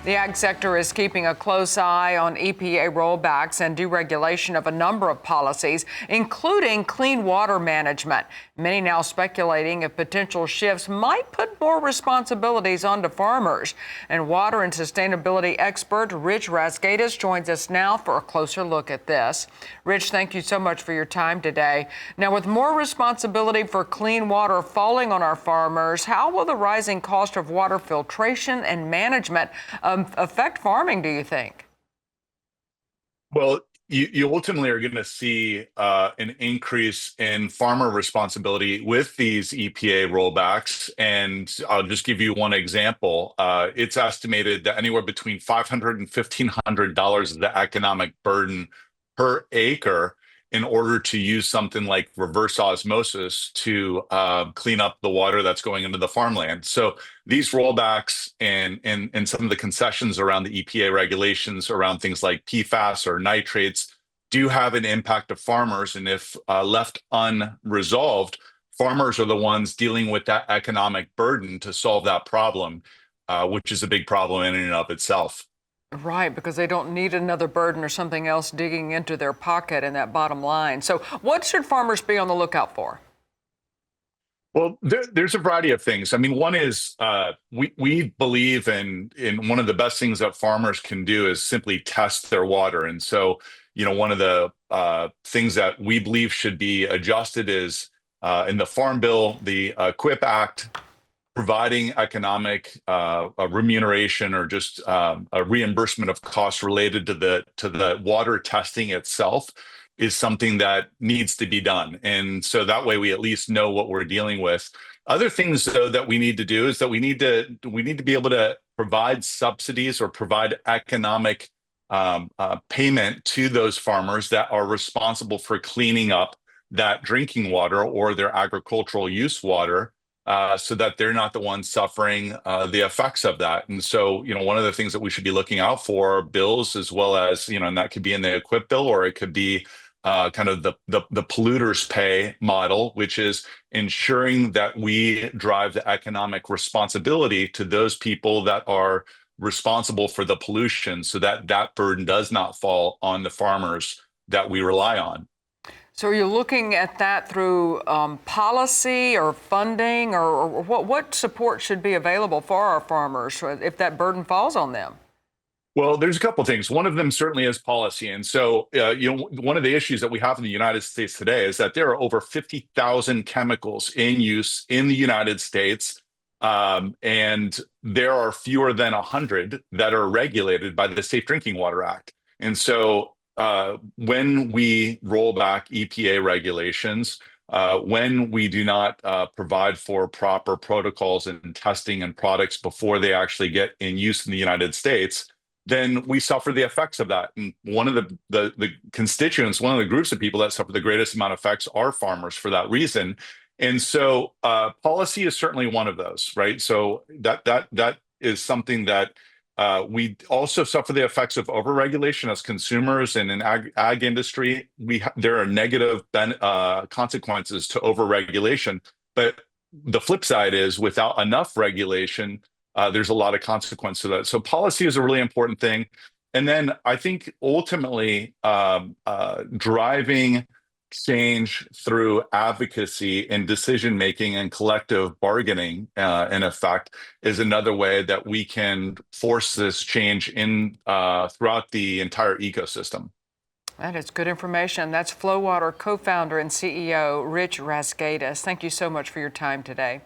The ag sector is keeping a close eye on EPA rollbacks and deregulation of a number of policies, including clean water management. Many now speculating if potential shifts might put more responsibilities onto farmers. And water and sustainability expert Rich Razgaitis joins us now for a closer look at this. Rich, thank you so much for your time today. Now, with more responsibility for clean water falling on our farmers, how will the rising cost of water filtration and management affect farming, do you think? Well, you ultimately are going to see an increase in farmer responsibility with these EPA rollbacks. And I'll just give you one example. It's estimated that anywhere between $500 and $1,500 is the economic burden per acre in order to use something like reverse osmosis to clean up the water that's going into the farmland. So these rollbacks and some of the concessions around the EPA regulations around things like PFAS or nitrates do have an impact to farmers. And if left unresolved, farmers are the ones dealing with that economic burden to solve that problem, which is a big problem in and of itself. Right, because they don't need another burden or something else digging into their pocket in that bottom line. So what should farmers be on the lookout for? Well, there's a variety of things. I mean, one is we believe in one of the best things that farmers can do is simply test their water. And so, one of the things that we believe should be adjusted is in the Farm Bill, the QIP Act, providing economic remuneration or just a reimbursement of costs related to the water testing itself is something that needs to be done. And so that way we at least know what we're dealing with. Other things, though, that we need to do is that we need to be able to provide subsidies or provide economic payment to those farmers that are responsible for cleaning up that drinking water or their agricultural use water, so that they're not the ones suffering the effects of that. And so, one of the things that we should be looking out for are bills as well as, and that could be in the equip bill, or it could be kind of the polluters pay model, which is ensuring that we drive the economic responsibility to those people that are responsible for the pollution so that that burden does not fall on the farmers that we rely on. So are you looking at that through policy or funding, or what support should be available for our farmers if that burden falls on them? Well, there's a couple of things. One of them certainly is policy. And so, one of the issues that we have in the United States today is that there are over 50,000 chemicals in use in the United States. And there are fewer than 100 that are regulated by the Safe Drinking Water Act. And so when we roll back EPA regulations, when we do not provide for proper protocols and testing and products before they actually get in use in the United States, then we suffer the effects of that. And one of the constituents, one of the groups of people that suffer the greatest amount of effects are farmers for that reason. And so policy is certainly one of those, right? So that is something that we also suffer the effects of overregulation as consumers, and in ag industry, there are negative consequences to overregulation. But the flip side is without enough regulation, there's a lot of consequence to that. So policy is a really important thing. And then I think ultimately driving change through advocacy and decision making and collective bargaining, in effect, is another way that we can force this change in throughout the entire ecosystem. That is good information. That's Flowwater co-founder and CEO Rich Razgaitis. Thank you so much for your time today.